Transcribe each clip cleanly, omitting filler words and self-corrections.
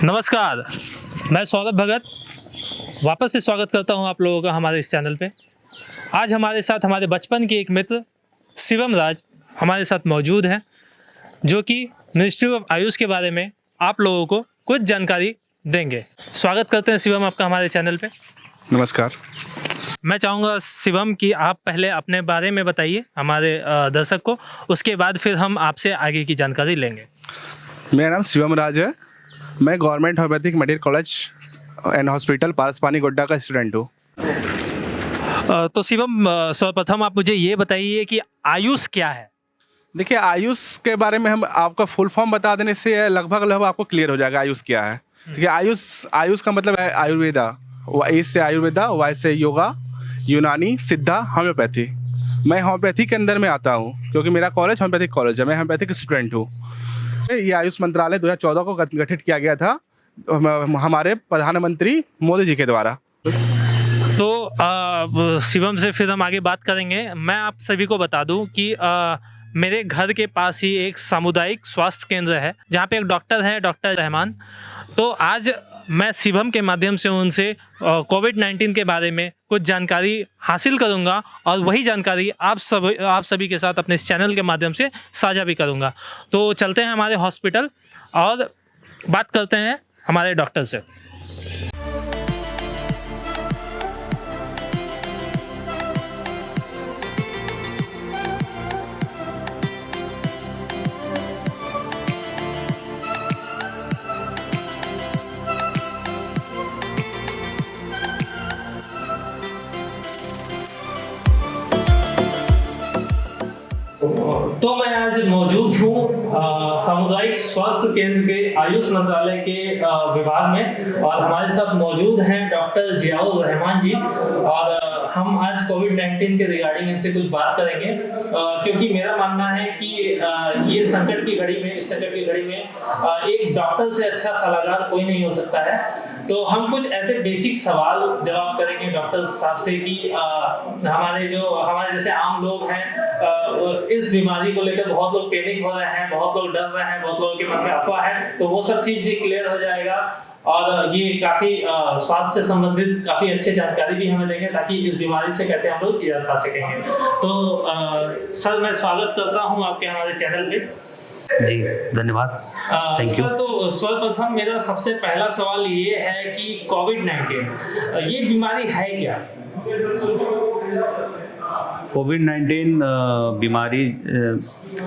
नमस्कार, मैं सौरभ भगत वापस से स्वागत करता हूं आप लोगों का हमारे इस चैनल पे। आज हमारे साथ हमारे बचपन के एक मित्र शिवम राज हमारे साथ मौजूद हैं, जो कि मिनिस्ट्री ऑफ आयुष के बारे में आप लोगों को कुछ जानकारी देंगे। स्वागत करते हैं शिवम आपका हमारे चैनल पे। नमस्कार। मैं चाहूँगा शिवम कि आप पहले अपने बारे में बताइए हमारे दर्शक को, उसके बाद फिर हम आपसे आगे की जानकारी लेंगे। मेरा नाम शिवम राज है। मैं government homoeopathic medical college and hospital Paraspani Godda का स्टूडेंट हूँ। तो शिवम, सर्वप्रथम आप मुझे ये बताइए कि आयुष क्या है। देखिए, आयुष के बारे में हम आपका फुल फॉर्म बता देने से लगभग आपको क्लियर हो जाएगा आयुष क्या है। देखिए, आयुष का मतलब है आयुर्वेदा, इस से आयुर्वेदा, वाई से योगा, यूनानी, सिद्धा, होम्योपैथी। मैं होम्योपैथी के अंदर में आता हूँ क्योंकि मेरा कॉलेज होम्योपैथिक कॉलेज है। मैं होम्योपैथिक स्टूडेंट हूँ। ये आयुष मंत्रालय 2014 को गठित किया गया था हमारे प्रधानमंत्री मोदी जी के द्वारा। तो शिवम से फिर हम आगे बात करेंगे। मैं आप सभी को बता दूं कि मेरे घर के पास ही एक सामुदायिक स्वास्थ्य केंद्र है, जहां पे एक डॉक्टर है, डॉक्टर रहमान। तो आज मैं शिवम के माध्यम से उनसे कोविड-19 के बारे में कुछ जानकारी हासिल करूंगा और वही जानकारी आप सभी के साथ अपने इस चैनल के माध्यम से साझा भी करूंगा। तो चलते हैं हमारे हॉस्पिटल और बात करते हैं हमारे डॉक्टर से। तो मैं आज मौजूद हूँ सामुदायिक स्वास्थ्य केंद्र के आयुष मंत्रालय के विभाग में, और हमारे साथ मौजूद हैं डॉक्टर जियाउर रहमान जी। और हम आज कोविड-19 के रिगार्डिंग इनसे कुछ बात करेंगे, क्योंकि मेरा मानना है कि ये संकट की घड़ी में, इस संकट की घड़ी में एक डॉक्टर से अच्छा सलाहकार कोई नहीं हो सकता है। तो हम कुछ ऐसे बेसिक सवाल जवाब करेंगे डॉक्टर साहब से कि हमारे जैसे आम लोग हैं, इस बीमारी को लेकर बहुत लोग पैनिक हो रहे हैं, बहुत लोग डर रहे हैं, बहुत लोगों के मन में अफवाह है, तो वो सब चीज भी क्लियर हो जाएगा। और ये काफी स्वास्थ्य से संबंधित काफी अच्छी जानकारी भी हमें देंगे, ताकि इस बीमारी से कैसे हम लोग निजात पा सकेंगे। तो सर, मैं स्वागत करता हूँ आपके हमारे चैनल पे। जी, धन्यवाद, थैंक यू। सर, तो सर्वप्रथम मेरा सबसे पहला सवाल ये है कि कोविड-19 ये बीमारी है क्या? कोविड-19 बीमारी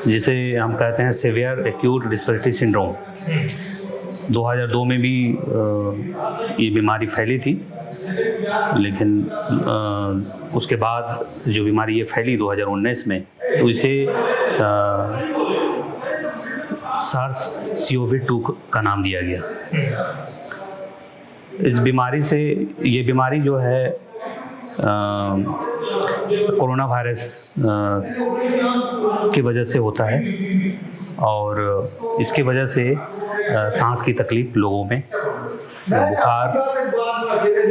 जिसे हम कहते हैं सीवियर एक्यूट रेस्पिरेटरी सिंड्रोम, 2002 में भी ये बीमारी फैली थी, लेकिन उसके बाद जो बीमारी ये फैली 2019 में, तो इसे SARS-CoV-2 का नाम दिया गया। इस बीमारी से, ये बीमारी जो है कोरोना वायरस की वजह से होता है, और इसकी वजह से सांस की तकलीफ लोगों में, बुखार,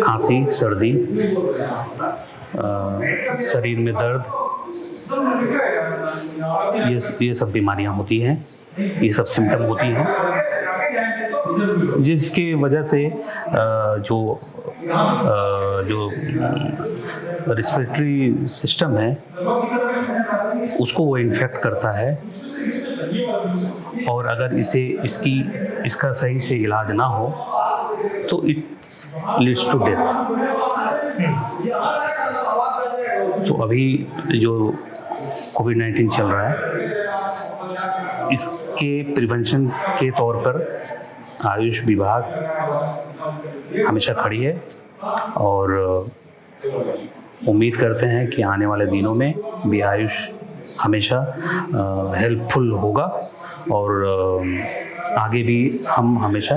खांसी, सर्दी, शरीर में दर्द, ये सब बीमारियां होती हैं, ये सब सिम्टम होती हैं, जिसकी वजह से जो रेस्पिरेटरी सिस्टम है उसको वो इन्फेक्ट करता है, और अगर इसका सही से इलाज ना हो तो इट लीड्स टू डेथ। तो अभी जो कोविड-19 चल रहा है, इसके प्रिवेंशन के तौर पर आयुष विभाग हमेशा खड़ी है, और उम्मीद करते हैं कि आने वाले दिनों में भी आयुष हमेशा हेल्पफुल होगा, और आगे भी हम हमेशा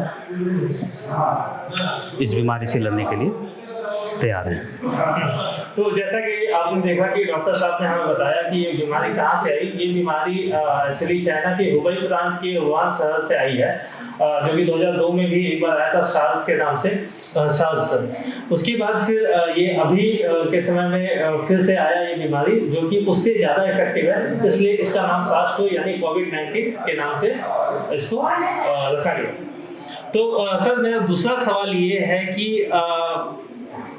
इस बीमारी से लड़ने के लिए तैयार हैं। तो जैसा कि आपने देखा कि डॉक्टर साहब ने हमें बताया कि ये बीमारी कहाँ से आई। ये बीमारी एक्चुअली चाइना के हुबई प्रांत के वुहान शहर से आई है, जो कि 2002 में भी एक बार आया था सार्स के नाम से, सार्स। उसके बाद फिर ये अभी के समय में फिर से आया ये बीमारी, जो कि उससे ज़्यादा इफेक्टिव है, इसलिए इसका नाम सार्स 2 यानी कोविड-19 के नाम से इसको रखा गया। तो सर मेरा दूसरा सवाल ये है कि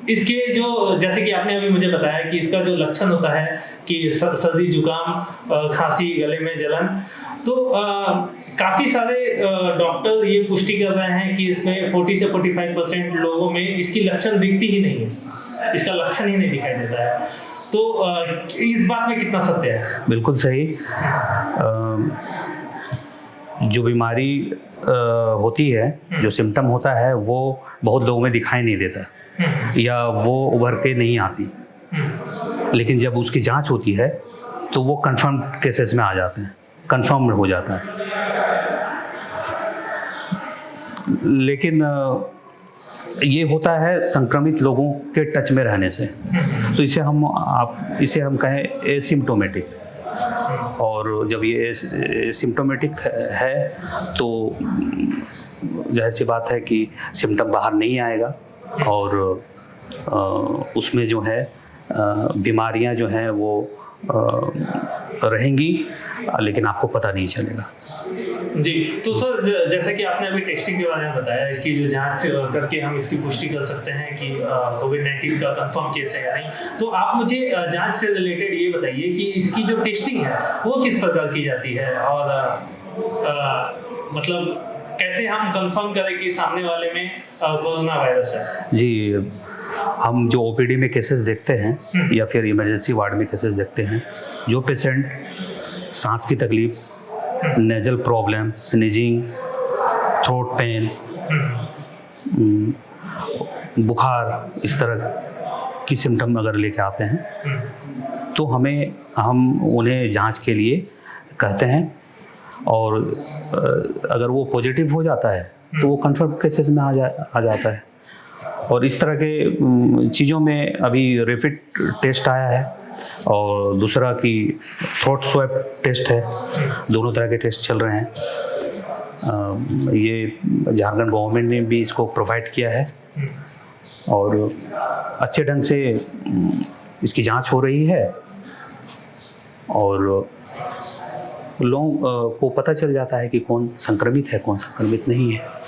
इसके जो, जैसे कि आपने अभी मुझे बताया कि इसका जो लक्षण होता है कि सर्दी जुकाम खांसी गले में जलन, तो काफ़ी सारे डॉक्टर ये पुष्टि कर रहे हैं कि इसमें 40 से 45% लोगों में इसकी लक्षण दिखती ही नहीं है, इसका लक्षण ही नहीं दिखाई देता है। तो इस बात में कितना सत्य है? बिल्कुल सही। जो बीमारी होती है, जो सिम्टम होता है, वो बहुत लोगों में दिखाई नहीं देता या वो उभर के नहीं आती, लेकिन जब उसकी जांच होती है तो वो कंफर्म केसेस में आ जाते हैं, कंफर्म हो जाता है। लेकिन ये होता है संक्रमित लोगों के टच में रहने से, तो इसे हम कहें एसिम्प्टोमेटिक। और जब ये सिम्प्टोमेटिक है तो जाहिर सी बात है कि सिम्टम बाहर नहीं आएगा और उसमें जो है बीमारियां जो हैं वो रहेंगी, लेकिन आपको पता नहीं चलेगा। जी, तो सर जैसे कि आपने अभी टेस्टिंग के बारे में बताया, इसकी जो जांच करके हम इसकी पुष्टि कर सकते हैं कि कोविड-19 का कंफर्म केस है या नहीं, तो आप मुझे जांच से रिलेटेड ये बताइए कि इसकी जो टेस्टिंग है वो किस प्रकार की जाती है और मतलब कैसे हम कंफर्म करें कि सामने वाले में कोरोना वायरस है? जी, हम जो ओपीडी में केसेस देखते हैं या फिर इमरजेंसी वार्ड में केसेस देखते हैं, जो पेशेंट सांस की तकलीफ, nasal problem, sneezing, throat pen, बुखार, इस तरह की सिम्टम अगर लेके आते हैं तो हम उन्हें जांच के लिए कहते हैं, और अगर वो पॉजिटिव हो जाता है तो वो कंफर्म केसेस में आ जाता है। और इस तरह के चीज़ों में अभी रैपिड टेस्ट आया है और दूसरा कि थ्रोट स्वैब टेस्ट है, दोनों तरह के टेस्ट चल रहे हैं। ये झारखंड गवर्नमेंट ने भी इसको प्रोवाइड किया है और अच्छे ढंग से इसकी जांच हो रही है और लोगों को पता चल जाता है कि कौन संक्रमित है, कौन संक्रमित नहीं है।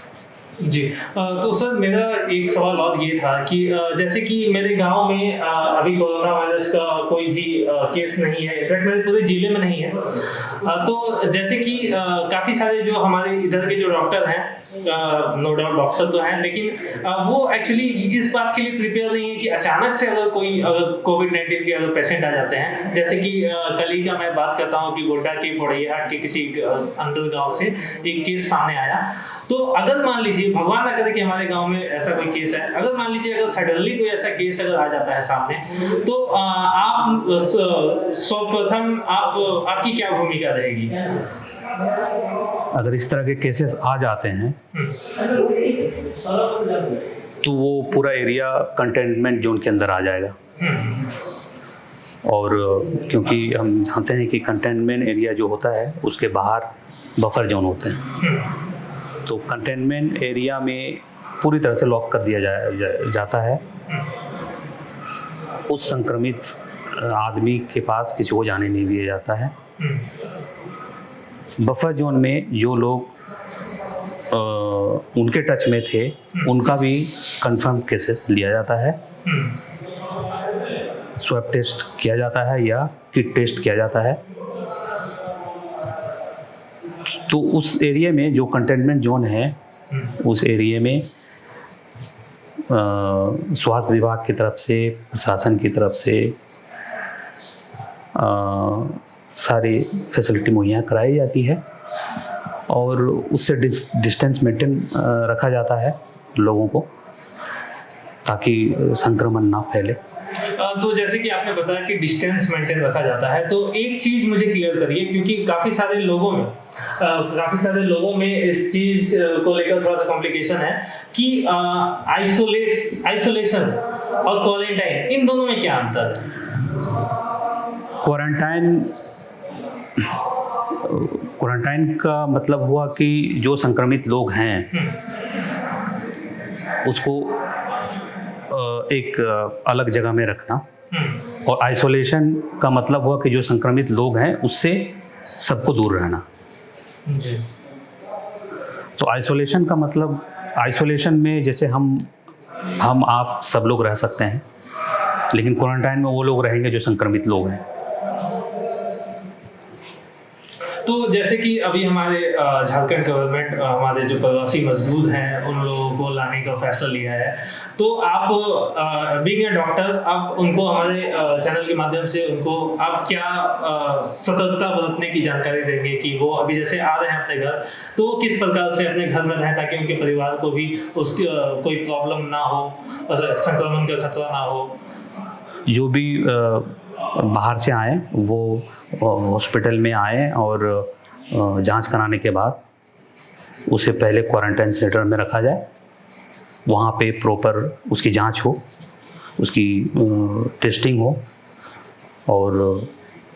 जी, तो सर मेरा एक सवाल और ये था कि जैसे कि मेरे गांव में अभी कोरोना वायरस का कोई भी केस नहीं है, इनफैक्ट मेरे पूरे जिले में नहीं है। तो जैसे कि काफ़ी सारे जो हमारे इधर के जो डॉक्टर हैं, नो डाउट डॉक्टर तो हैं, लेकिन वो एक्चुअली इस बात के लिए प्रिपेयर नहीं है कि अचानक से अगर कोविड-19 के अगर पेशेंट आ जाते हैं, जैसे कि कल ही का मैं बात करता हूँ कि गोड्डा के बोड़ैयाहाट के किसी अंदर गाँव से एक केस सामने आया। तो अगर मान लीजिए, भगवान ना करे कि हमारे गांव में ऐसा कोई केस है, अगर मान लीजिए अगर सडनली कोई ऐसा केस अगर आ जाता है सामने, तो आप सर्वप्रथम आपकी क्या भूमिका रहेगी? अगर इस तरह के केसेस आ जाते हैं तो वो पूरा एरिया कंटेनमेंट जोन के अंदर आ जाएगा। और क्योंकि हम जानते हैं कि कंटेनमेंट एरिया जो होता है उसके बाहर बफर जोन होते हैं, तो कंटेनमेंट एरिया में पूरी तरह से लॉक कर दिया जाता है। उस संक्रमित आदमी के पास किसी को जाने नहीं दिया जाता है। बफर जोन में जो लोग उनके टच में थे उनका भी कंफर्म केसेस लिया जाता है, स्वैब टेस्ट किया जाता है या किट टेस्ट किया जाता है। तो उस एरिया में जो कंटेनमेंट जोन है, उस एरिया में स्वास्थ्य विभाग की तरफ से, प्रशासन की तरफ से सारी फैसिलिटी मुहैया कराई जाती है और उससे डिस्टेंस मेंटेन रखा जाता है लोगों को, ताकि संक्रमण ना फैले। तो जैसे कि आपने बताया कि डिस्टेंस मेंटेन रखा जाता है, तो एक चीज़ मुझे क्लियर करिए, क्योंकि काफ़ी सारे लोगों में इस चीज़ को लेकर थोड़ा सा कॉम्प्लिकेशन है कि आइसोलेशन और क्वारंटाइन, इन दोनों में क्या अंतर है? क्वारंटाइन का मतलब हुआ कि जो संक्रमित लोग हैं उसको एक अलग जगह में रखना, और आइसोलेशन का मतलब हुआ कि जो संक्रमित लोग हैं उससे सबको दूर रहना। तो तो आइसोलेशन का मतलब, आइसोलेशन में जैसे हम आप सब लोग रह सकते हैं, लेकिन क्वारंटाइन में वो लोग रहेंगे जो संक्रमित लोग हैं। तो जैसे कि अभी हमारे झारखंड गवर्नमेंट हमारे जो प्रवासी मजदूर हैं उन लोगों को लाने का फैसला लिया है, तो आप बीइंग ए डॉक्टर आप उनको हमारे चैनल के माध्यम से उनको आप क्या सतर्कता बरतने की जानकारी देंगे कि वो अभी जैसे आ रहे हैं अपने घर, तो वो किस प्रकार से अपने घर में रहें ताकि उनके परिवार को भी उसकी कोई प्रॉब्लम ना हो, संक्रमण का खतरा ना हो। जो भी बाहर से आए वो हॉस्पिटल में आए और जांच कराने के बाद उसे पहले क्वारंटाइन सेंटर में रखा जाए, वहाँ पे प्रॉपर उसकी जांच हो, उसकी टेस्टिंग हो और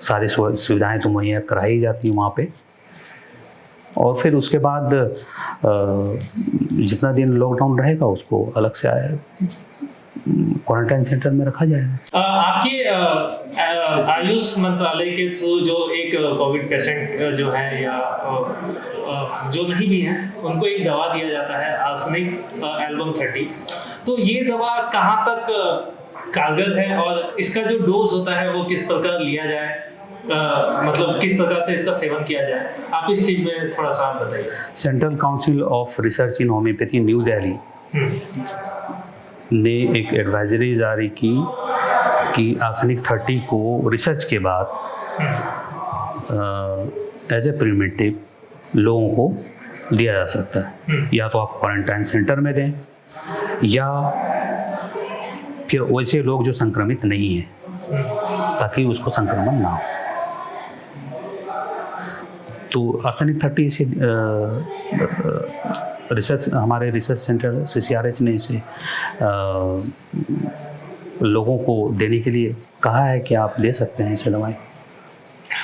सारी सुविधाएं तो मुहैया कराई जाती हैं वहाँ पे। और फिर उसके बाद जितना दिन लॉकडाउन रहेगा उसको अलग से आए क्वारंटाइन सेंटर में रखा जाएगा। आपके आयुष मंत्रालय के थ्रू जो एक कोविड पेशेंट जो है या जो नहीं भी हैं उनको एक दवा दिया जाता है आर्सेनिक एल्बम 30, तो ये दवा कहाँ तक कारगर है और इसका जो डोज होता है वो किस प्रकार लिया जाए, मतलब किस प्रकार से इसका सेवन किया जाए, आप इस चीज़ में थोड़ा सा बताइए। Central council of research in homeopathy new Delhi ने एक एडवाइजरी जारी की कि आर्सेनिक 30 को रिसर्च के बाद एज ए प्रिवेंटिव लोगों को दिया जा सकता है। या तो आप क्वारंटाइन सेंटर में दें या फिर वैसे लोग जो संक्रमित नहीं हैं ताकि उसको संक्रमण ना हो। तो आर्सेनिक 30 से रिसर्च, हमारे रिसर्च सेंटर CCRH ने इसे लोगों को देने के लिए कहा है कि आप दे सकते हैं इसे दवाएं।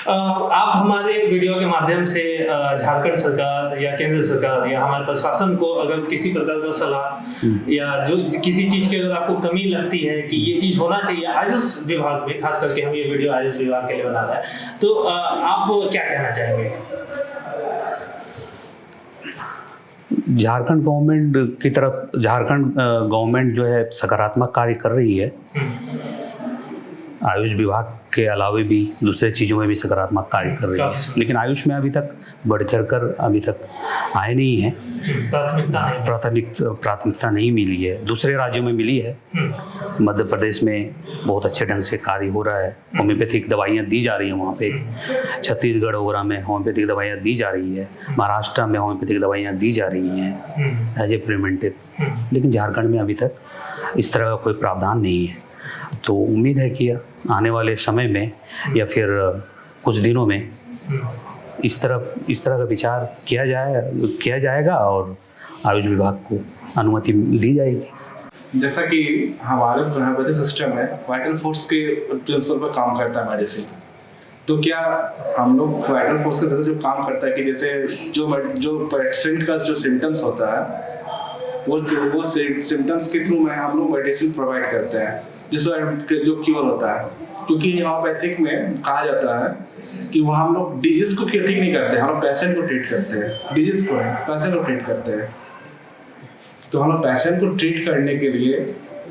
आप हमारे वीडियो के माध्यम से झारखंड सरकार या केंद्र सरकार या हमारे प्रशासन को अगर किसी प्रकार का सलाह या जो किसी चीज़ की अगर आपको कमी लगती है कि ये चीज़ होना चाहिए आयुष विभाग में, खास करके हम ये वीडियो आयुष विभाग के लिए बना रहे हैं, तो आप क्या कहना चाहेंगे? झारखंड गवर्नमेंट की तरफ, झारखंड गवर्नमेंट जो है सकारात्मक कार्य कर रही है। आयुष विभाग के अलावा भी दूसरे चीज़ों में भी सकारात्मक कार्य कर रही है, लेकिन आयुष में अभी तक बढ़ चढ़कर अभी तक आए नहीं है। प्राथमिकता नहीं मिली है, दूसरे राज्यों में मिली है। मध्य प्रदेश में बहुत अच्छे ढंग से कार्य हो रहा है, होम्योपैथिक दवाइयाँ दी जा रही हैं वहाँ पे। छत्तीसगढ़ वगैरह में होम्योपैथिक दवाइयाँ दी जा रही है, महाराष्ट्र में होम्योपैथिक दवाइयाँ दी जा रही हैं एज ए प्रिवेंटिव, लेकिन झारखंड में अभी तक इस तरह का कोई प्रावधान नहीं है। तो उम्मीद है कि आने वाले समय में या फिर कुछ दिनों में इस तरह का विचार किया जाएगा और आयुष विभाग को अनुमति दी जाएगी। जैसा कि हमारे होम्योपैथी सिस्टम में वाइटल फोर्स के प्रिंसिपल पर काम करता है मेडिसिन, तो क्या हम लोग वाइटल फोर्स के जो काम करता है कि जैसे जो पेशेंट का जो सिम्टम्स होता है वो सिम्टम्स के थ्रू में हम लोग मेडिसिन प्रोवाइड करते हैं जिससे जो क्योर होता है। क्योंकि होम्योपैथिक में कहा जाता है कि वो हम लोग डिजीज को ठीक नहीं करते, हम लोग पेशेंट को ट्रीट करते हैं, डिजीज को पेशेंट को ट्रीट करते हैं। तो हम लोग पेशेंट को ट्रीट करने के लिए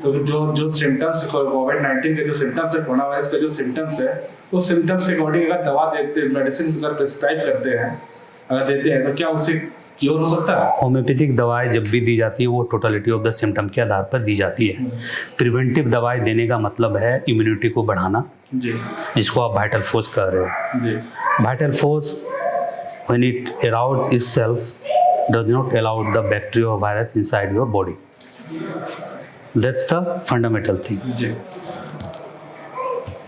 तो जो सिम्टम्स कोविड-19 के जो सिम्टम्स है, कोरोना वायरस का जो सिम्टम्स है, उस सिम्टम्स के अकॉर्डिंग अगर दवा देते हैं, मेडिसिन अगर प्रिस्क्राइब करते हैं, अगर देते हैं, तो क्या उससे क्योर हो सकता है? होम्योपैथिक दवाएं जब भी दी जाती है वो टोटलिटी ऑफ द सिम्टम के आधार पर दी जाती है। प्रिवेंटिव दवाएं देने का मतलब है इम्यूनिटी को बढ़ाना, जिसको आप वाइटल फोर्स कह रहे हो। Vital force when it arouse itself does not allow the bacteria or virus inside your body. That's the fundamental thing.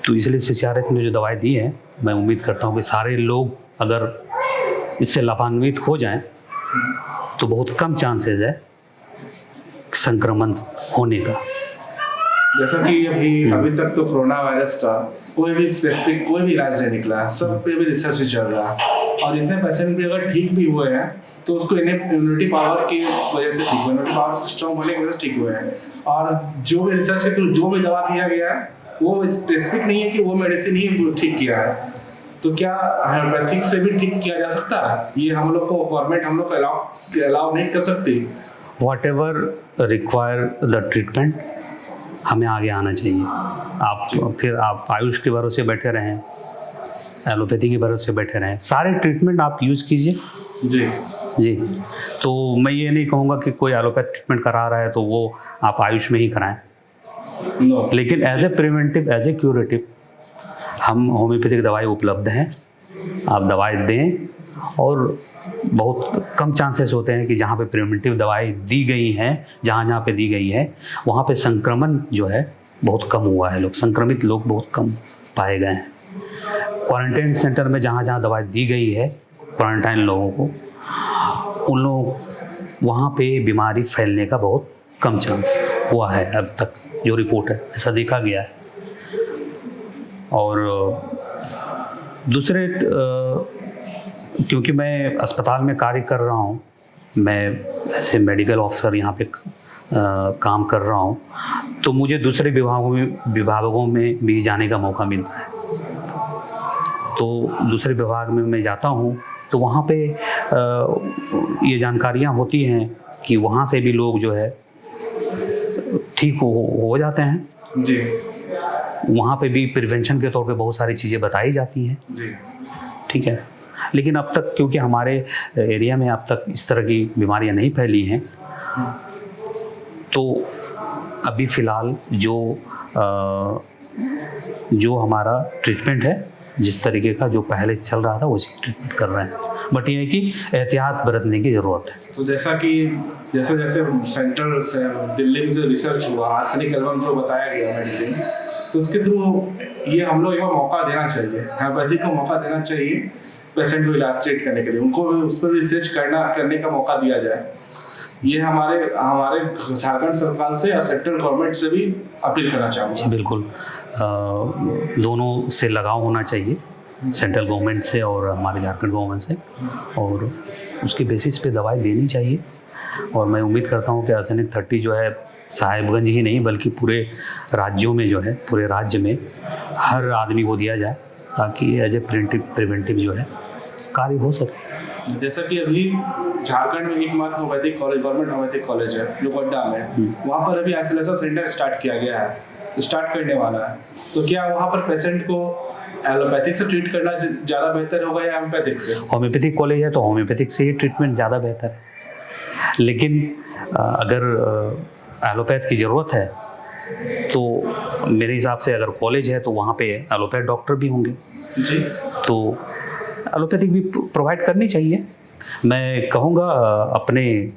तो इसलिए CCRH ने जो दवाई दी है, मैं उम्मीद करता हूँ कि सारे लोग अगर इससे लाभान्वित हो जाएं तो बहुत कम चांसेस है संक्रमण होने का। जैसा कि अभी तक तो कोरोना वायरस का कोई भी स्पेसिफिक कोई भी इलाज नहीं निकला है, सब पे भी रिसर्च चल रहा है। और जितने पेशेंट भी अगर ठीक भी हुए हैं तो उसको इम्यूनिटी पावर की वजह से ठीक हुए, इम्यूनिटी पावर स्ट्रॉन्ग होने की वजह से ठीक हुए हैं। और जो भी रिसर्च के थ्रू जो भी दवा दिया गया है वो स्पेसिफिक नहीं है कि वो मेडिसिन ही ठीक किया है। तो क्या होम्योपैथिक से भी ठीक किया जा सकता है? ये हम लोग को गवर्नमेंट हम लोग को अलाउ नहीं कर सकती? Whatever require the treatment, हमें आगे आना चाहिए। आप आयुष के भरोसे बैठे रहें, एलोपैथी के भरोसे बैठे रहें, सारे ट्रीटमेंट आप यूज़ कीजिए। जी। तो मैं ये नहीं कहूँगा कि कोई एलोपैथी ट्रीटमेंट करा रहा है तो वो आप आयुष में ही कराएं। नो। लेकिन as a preventive, as a curative हम होम्योपैथिक दवाई उपलब्ध हैं, आप दवाई दें। और बहुत कम चांसेस होते हैं कि जहाँ पे प्रिवेंटिव दवाई दी गई हैं, जहाँ पे दी गई है वहाँ पे संक्रमण जो है बहुत कम हुआ है, संक्रमित लोग बहुत कम पाए गए हैं। क्वारंटाइन सेंटर में जहाँ दवाई दी गई है क्वारंटाइन लोगों को, उन लोग वहाँ पे बीमारी फैलने का बहुत कम चांस हुआ है अब तक, जो रिपोर्ट है ऐसा देखा गया है। और दूसरे क्योंकि मैं अस्पताल में कार्य कर रहा हूँ, मैं ऐसे मेडिकल ऑफिसर यहाँ पे काम कर रहा हूँ, तो मुझे दूसरे विभागों में भी जाने का मौका मिलता है। तो दूसरे विभाग में मैं जाता हूँ तो वहाँ पे ये जानकारियाँ होती हैं कि वहाँ से भी लोग जो है ठीक हो जाते हैं। जी। वहाँ पे भी प्रिवेंशन के तौर पे बहुत सारी चीज़ें बताई जाती हैं। जी। ठीक है। लेकिन अब तक क्योंकि हमारे एरिया में अब तक इस तरह की बीमारियां नहीं फैली हैं, तो अभी फ़िलहाल जो हमारा ट्रीटमेंट है, जिस तरीके का जो पहले चल रहा था उसी ट्रीटमेंट कर रहे हैं। बट ये है कि एहतियात बरतने की ज़रूरत है। तो जैसा कि जैसे सेंट्रल से दिल्ली में जो रिसर्च हुआ, आर्सेनिक एल्बम जो बताया गया मेडिसिन, तो उसके थ्रू ये हम लोग एक मौका देना चाहिए, होम्योपैथी को मौका देना चाहिए पेशेंट को इलाज ट्रीट करने के लिए, उनको उस पर रिसर्च करने का मौका दिया जाए। ये हमारे झारखंड सरकार से और सेंट्रल गवर्नमेंट से भी अपील करना चाहूँगा। बिल्कुल, दोनों से लगाव होना चाहिए, सेंट्रल गवर्नमेंट से और हमारे झारखंड गवर्नमेंट से, और उसके बेसिस पे दवाई देनी चाहिए। और मैं उम्मीद करता हूँ कि आर्सेनिक 30 जो है साहिबगंज ही नहीं बल्कि पूरे राज्यों में जो है, पूरे राज्य में हर आदमी को दिया जाए, ताकि एज ए प्रिवेंटिव जो है कार्य हो सके। जैसा कि अभी झारखंड में एकमात्र homeopathic college, government homeopathic college है जो गोड्डा में, वहाँ पर अभी आइसोलेशन सेंटर स्टार्ट किया गया है, स्टार्ट करने वाला है। तो क्या वहाँ पर पेशेंट को एलोपैथिक से ट्रीट करना ज़्यादा बेहतर होगा या होम्योपैथिक से? होम्योपैथिक कॉलेज है तो होम्योपैथिक से ही ट्रीटमेंट ज़्यादा बेहतर है। लेकिन अगर एलोपैथ की ज़रूरत है तो मेरे हिसाब से अगर कॉलेज है तो वहाँ पे एलोपैथ डॉक्टर भी होंगे। जी। तो एलोपैथिक भी प्रोवाइड करनी चाहिए। मैं कहूँगा अपने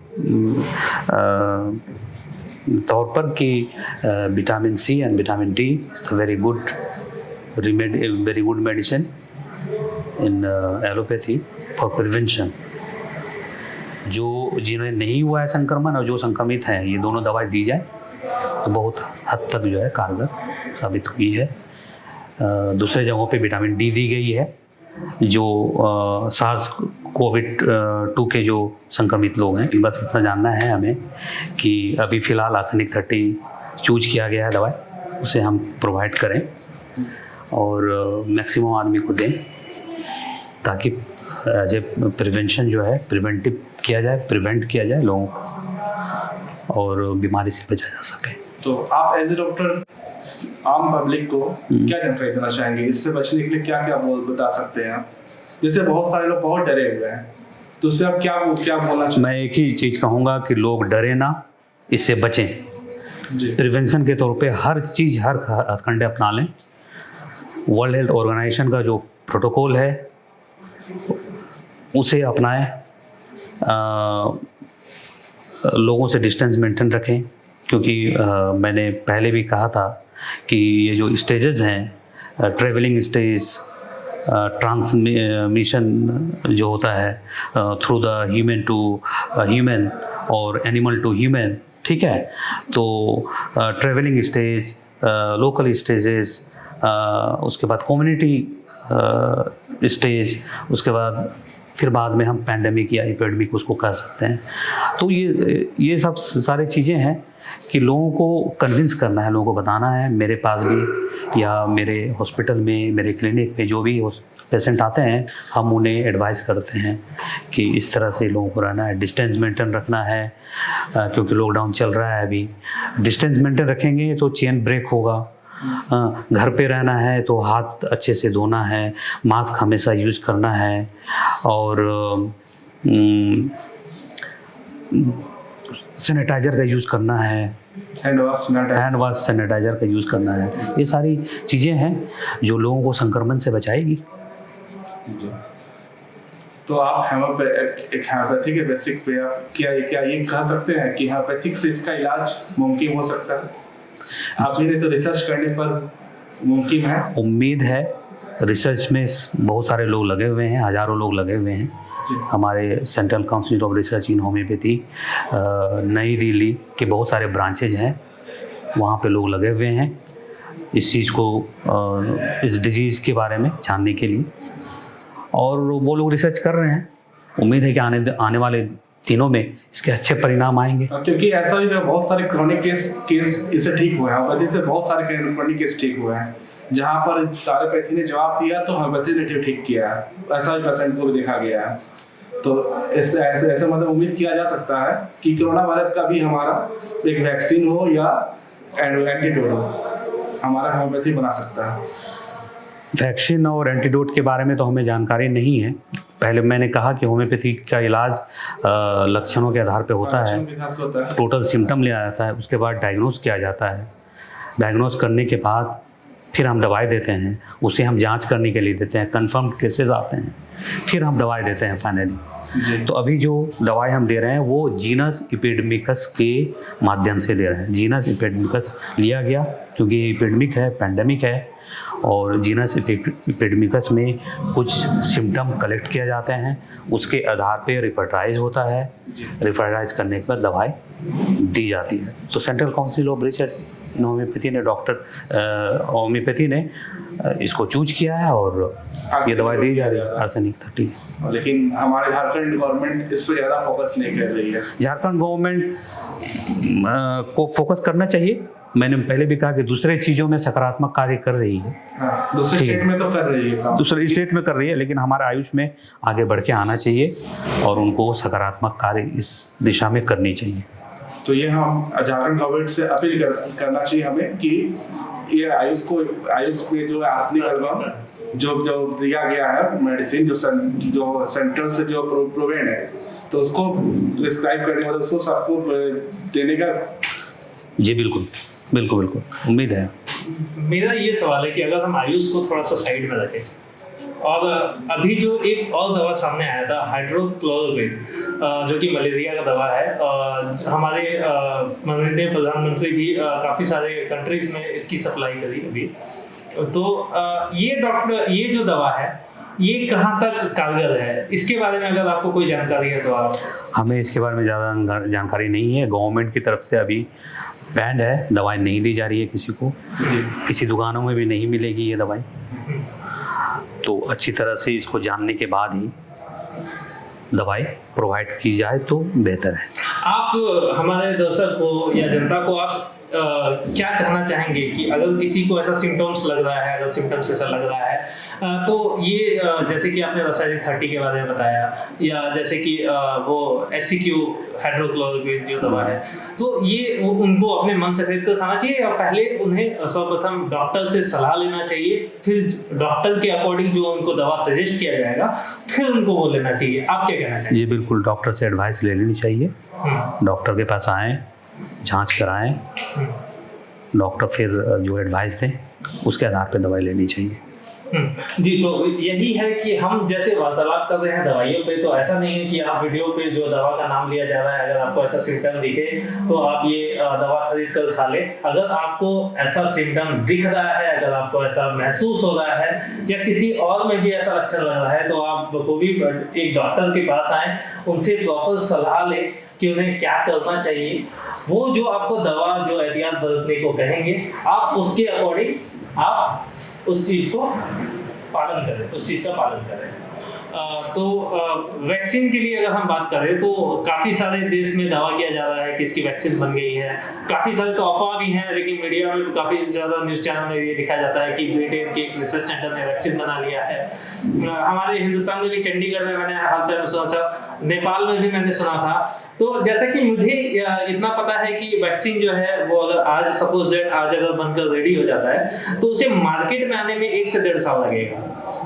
तौर पर कि vitamin C and vitamin D very good medicine in allopathy for prevention. जिन्हें नहीं हुआ है संक्रमण और जो संक्रमित हैं, ये दोनों दवाई दी जाए तो बहुत हद तक जो है कारगर साबित हुई है। दूसरे जगहों पे विटामिन डी दी गई है, जो सार्स कोविड-2 के जो संक्रमित लोग हैं। बस इतना जानना है हमें कि अभी फ़िलहाल आर्सेनिक 30 चूज किया गया है दवाई, उसे हम प्रोवाइड करें और मैक्सिमम आदमी को दें, ताकि एज ए प्रिवेंशन जो है प्रिवेंटिव किया जाए, प्रिवेंट किया जाए लोगों को और बीमारी से बचा जा सके। तो आप एज ए डॉक्टर आम पब्लिक को क्या जानकारी देना चाहेंगे? इससे बचने के लिए क्या क्या बता सकते हैं आप? जैसे बहुत सारे लोग बहुत डरे हुए हैं, तो उससे आप क्या बोलना चाहिए? मैं एक ही चीज़ कहूँगा कि लोग डरे ना, इससे बचें। प्रिवेंशन के तौर पे हर चीज़, हर हथकंडे अपना लें। वर्ल्ड हेल्थ ऑर्गेनाइजेशन का जो प्रोटोकॉल है उसे अपनाएं। लोगों से डिस्टेंस मेंटेन रखें, क्योंकि मैंने पहले भी कहा था कि ये जो स्टेजेस हैं, ट्रैवलिंग स्टेज, ट्रांसमिशन जो होता है through the human to human और एनिमल टू ह्यूमन, ठीक है। तो ट्रैवलिंग स्टेज, लोकल स्टेजेस, उसके बाद कम्युनिटी स्टेज, उसके बाद फिर बाद में हम पैंडेमिक या एपिडेमिक उसको कह सकते हैं। तो ये सब सारी चीज़ें हैं कि लोगों को कन्विंस करना है, लोगों को बताना है। मेरे पास भी या मेरे हॉस्पिटल में, मेरे क्लिनिक में जो भी पेशेंट आते हैं हम उन्हें एडवाइस करते हैं कि इस तरह से लोगों को रहना है, डिस्टेंस मेंटेन रखना है, क्योंकि लॉकडाउन चल रहा है अभी। डिस्टेंस मेंटेन रखेंगे तो चेन ब्रेक होगा। घर पे रहना है तो हाथ अच्छे से धोना है, मास्क हमेशा यूज़ करना है, और सैनिटाइज़र का यूज़ करना है, हैंड वॉश सैनिटाइज़र का यूज़ करना है। ये सारी चीज़ें हैं जो लोगों को संक्रमण से बचाएगी। तो आप हेमोपैथी के बेसिक पे आप क्या ये कह सकते हैं कि हेमोपैथिक से इसका इलाज मुमकिन हो सकता है? आप ये तो रिसर्च करने पर मुमकिन है? उम्मीद है। रिसर्च में बहुत सारे लोग लगे हुए हैं, हज़ारों लोग लगे हुए हैं। हमारे central council of research in homeopathy नई दिल्ली के बहुत सारे ब्रांचेज हैं, वहाँ पे लोग लगे हुए हैं इस चीज़ को, इस डिजीज़ के बारे में जानने के लिए, और वो लोग रिसर्च कर रहे हैं। उम्मीद है कि आने वाले दिनों में इसके अच्छे परिणाम आएंगे। क्योंकि ऐसा भी बहुत सारे क्रॉनिक केस इससे ठीक हुए हैं, होम्योपैथी से बहुत सारे क्रॉनिक केस ठीक हुए हैं, जहाँ पर एलोपैथी ने जवाब दिया तो होम्योपैथी ने ठीक किया है। ऐसा भी पेशेंट को भी देखा गया है। तो ऐसे मतलब उम्मीद किया जा सकता है कि कोरोना वायरस का भी हमारा एक वैक्सीन हो या एंटीडोट हो, हमारा होम्योपैथी बना सकता है। वैक्सीन और एंटीडोट के बारे में तो हमें जानकारी नहीं है। पहले मैंने कहा कि होम्योपैथी का इलाज लक्षणों के आधार पर होता है, टोटल सिम्टम लिया जाता है, उसके बाद डायग्नोस किया जाता है। डायग्नोस करने के बाद फिर हम दवाई देते हैं, उसे हम जांच करने के लिए देते हैं, कंफर्म केसेस आते हैं, फिर हम दवाई देते हैं फाइनली। तो अभी जो दवाई हम दे रहे हैं वो जीनस एपिडेमिकस के माध्यम से दे रहे हैं। जीनस एपिडेमिकस लिया गया क्योंकि ये एपिडेमिक है, पैंडेमिक है, और जीनस एपिडेमिकस में कुछ सिम्टम कलेक्ट किया जाते हैं, उसके आधार पे रिफर्टाइज होता है, रिफर्टाइज करने के बाद दवाई दी जाती है। तो central council of research in homeopathy ने होम्योपैथी ने इसको चूज किया है और ये दवाई दी जा रही है, आर्सेनिक 30। लेकिन हमारे झारखंड गवर्नमेंट इस पर ज़्यादा फोकस नहीं कर रही है। झारखंड गवर्नमेंट को फोकस करना चाहिए। मैंने पहले भी कहा कि दूसरे चीज़ों में सकारात्मक कार्य कर रही है। हाँ, दूसरे स्टेट में तो कर रही है, दूसरे स्टेट में कर रही है, लेकिन हमारा आयुष में आगे बढ़ के आना चाहिए और उनको सकारात्मक कार्य इस दिशा में करनी चाहिए। तो ये हम झारखंड गवर्नमेंट से अपील करना चाहिए हमें कि ये आयुष में जो आर्सेनिक एल्बम जो दिया गया है मेडिसिन जो सेंट्रल से जो प्रूवेन है, तो उसको प्रिस्क्राइब करने मतलब उसको सबको देने का। जी बिल्कुल बिल्कुल बिल्कुल, उम्मीद है। मेरा ये सवाल है कि अगर हम आयुष को थोड़ा सा साइड में रखें, और अभी जो एक और दवा सामने आया था हाइड्रोक्लोरोक्विन, जो कि मलेरिया का दवा है, हमारे माननीय प्रधानमंत्री भी काफ़ी सारे कंट्रीज़ में इसकी सप्लाई करी अभी। तो ये जो दवा है ये कहाँ तक कारगर है, इसके बारे में अगर आपको कोई जानकारी है तो आप। हमें इसके बारे में ज़्यादा जानकारी नहीं है। गवर्नमेंट की तरफ से अभी बैंड है, दवाई नहीं दी जा रही है किसी को, किसी दुकानों में भी नहीं मिलेगी ये दवाई। तो अच्छी तरह से इसको जानने के बाद ही दवाई प्रोवाइड की जाए तो बेहतर है। आप हमारे दर्शक को या जनता को आप क्या कहना चाहेंगे कि अगर किसी को ऐसा सिम्टम्स लग रहा है, अगर सिम्टम्स ऐसा लग रहा है, तो ये जैसे कि आपने रासायनिक 30 के बारे में बताया, या जैसे कि वो SCQ हाइड्रोक्लोरोक्विन जो दवा है, तो ये उनको अपने मन से खरीद कर खाना चाहिए या पहले उन्हें सर्वप्रथम डॉक्टर से सलाह लेना चाहिए, फिर डॉक्टर के अकॉर्डिंग जो उनको दवा सजेस्ट किया जाएगा फिर उनको वो लेना चाहिए? आप क्या कहना चाहिए? जी बिल्कुल, डॉक्टर से एडवाइस ले लेनी चाहिए। डॉक्टर के पास आएँ, जांच कराएं, डॉक्टर फिर जो एडवाइस दें उसके आधार पर दवाई लेनी चाहिए। जी, तो यही है कि हम जैसे वार्तालाप कर रहे हैं दवाइयों पे, तो ऐसा नहीं है कि आप वीडियो पे जो दवा का नाम लिया जा रहा है, अगर आपको ऐसा सिम्टम दिखे तो आप ये दवा खरीद कर खा लें। अगर आपको ऐसा सिम्टम दिख रहा है, अगर आपको ऐसा महसूस हो रहा है या किसी और में भी ऐसा लक्षण लग रहा है, तो आप को भी एक डॉक्टर के पास आएँ, उनसे प्रॉपर सलाह लें कि उन्हें क्या करना चाहिए। वो जो आपको दवा जो एहतियात बरतने को कहेंगे, आप उसके अकॉर्डिंग आप उस चीज़ को पालन करें, उस चीज़ का पालन करें। तो वैक्सीन के लिए अगर हम बात करें तो काफ़ी सारे देश में दावा किया जा रहा है कि इसकी वैक्सीन बन गई है। काफ़ी सारे तो अफवाह भी हैं, लेकिन मीडिया में काफ़ी ज़्यादा न्यूज़ चैनल में ये दिखाया जाता है कि ब्रिटेन के एक रिसर्च सेंटर ने वैक्सीन बना लिया है। हमारे हिंदुस्तान में भी चंडीगढ़ में मैंने हाल फिलहाल सुना था, नेपाल में भी मैंने सुना था। तो जैसा कि मुझे इतना पता है कि वैक्सीन जो है वो अगर आज सपोज दैट आज अगर बनकर रेडी हो जाता है तो उसे मार्केट में आने में 1 से 1.5 साल लगेगा।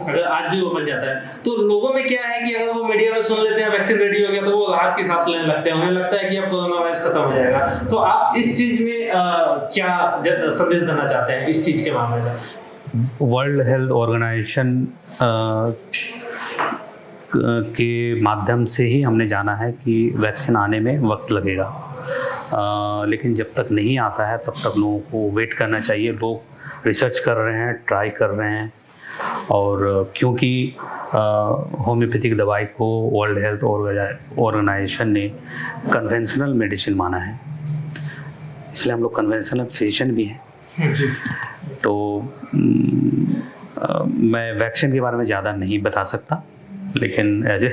अगर आज भी वो बन जाता है तो लोगों में क्या है कि अगर वो मीडिया में सुन लेते हैं वैक्सीन रेडी हो गया तो वो राहत की सांस लेने लगते हैं, उन्हें लगता है कि अब कोरोना वायरस खत्म हो जाएगा। तो आप इस चीज में क्या संदेश देना चाहते हैं इस चीज के मामले में? वर्ल्ड हेल्थ ऑर्गेनाइजेशन के माध्यम से ही हमने जाना है कि वैक्सीन आने में वक्त लगेगा, लेकिन जब तक नहीं आता है तब तक लोगों को वेट करना चाहिए। लोग रिसर्च कर रहे हैं, ट्राई कर रहे हैं, और क्योंकि होम्योपैथिक दवाई को वर्ल्ड हेल्थ ऑर्गेनाइजेशन ने कन्वेंशनल मेडिसिन माना है, इसलिए हम लोग कन्वेंशनल फिजिशियन भी हैं। तो मैं वैक्सीन के बारे में ज़्यादा नहीं बता सकता, लेकिन as a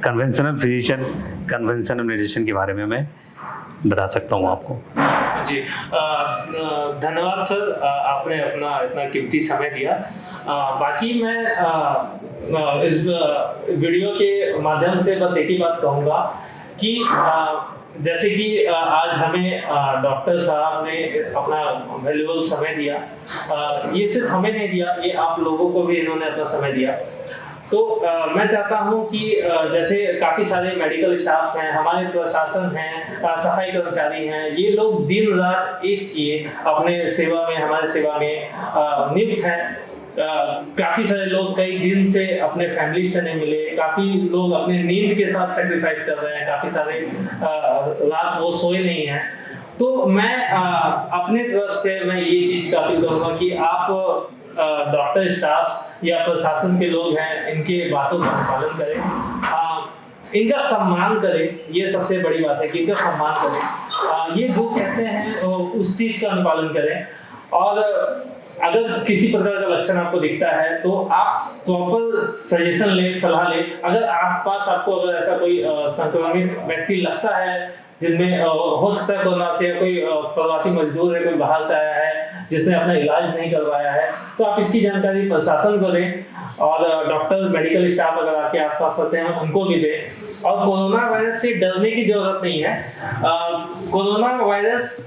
conventional physician conventional medicine के बारे में मैं बता सकता हूँ आपको। जी धन्यवाद सर, आपने अपना इतना कीमती समय दिया। बाकी मैं इस वीडियो के माध्यम से बस एक ही बात कहूँगा कि जैसे कि आज हमें डॉक्टर साहब ने अपना वैल्यूएबल समय दिया, ये सिर्फ हमें नहीं दिया, ये आप लोगों को भी इन्होंने अपना समय दिया। तो मैं चाहता हूं कि जैसे काफ़ी सारे मेडिकल स्टाफ्स हैं, हमारे प्रशासन हैं, सफाई कर्मचारी हैं, ये लोग दिन रात एक किए अपने सेवा में, हमारे सेवा में नियुक्त हैं। काफ़ी सारे लोग कई दिन से अपने फैमिली से नहीं मिले, काफ़ी लोग अपने नींद के साथ सेक्रीफाइस कर रहे हैं, काफ़ी सारे रात वो सोए नहीं हैं। तो मैं अपने तरफ से मैं ये चीज़ का अपील करूँगा कि आप डॉक्टर स्टाफ्स या प्रशासन के लोग हैं, इनके बातों का पालन करें, इनका सम्मान करें। ये सबसे बड़ी बात है कि इनका सम्मान करें, ये जो कहते हैं उस चीज़ का अनुपालन करें। और अगर किसी प्रकार का लक्षण आपको दिखता है तो आप प्रॉपर सजेशन लें, सलाह लें। अगर आसपास आपको अगर ऐसा कोई संक्रमित व्यक्ति लगता है जिनमें हो सकता है कोरोना से, या कोई प्रवासी मजदूर है, कोई बाहर से आया है जिसने अपना इलाज नहीं करवाया है, तो आप इसकी जानकारी प्रशासन को दें, और डॉक्टर मेडिकल स्टाफ अगर आपके आसपास होते हैं उनको भी दें। और कोरोना वायरस से डरने की जरूरत नहीं है, कोरोना वायरस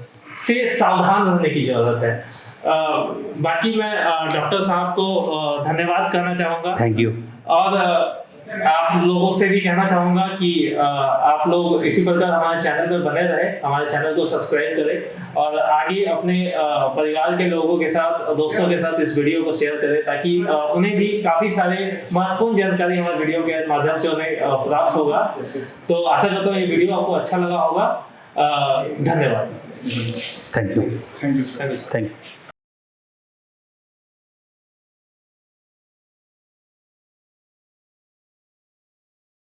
से सावधान रहने की जरूरत है। बाकी मैं डॉक्टर साहब को धन्यवाद करना चाहूँगा। Thank you. और आप लोगों से भी कहना चाहूँगा कि आप लोग इसी प्रकार हमारे चैनल पर बने रहे, हमारे चैनल को सब्सक्राइब करें, और आगे अपने परिवार के लोगों के साथ, दोस्तों के साथ इस वीडियो को शेयर करें, ताकि उन्हें भी काफ़ी सारे महत्वपूर्ण जानकारी हमारे वीडियो के माध्यम से उन्हें प्राप्त होगा। तो आशा करता हूँ ये वीडियो आपको अच्छा लगा होगा। धन्यवाद। Thank you. Thank you. Thank you.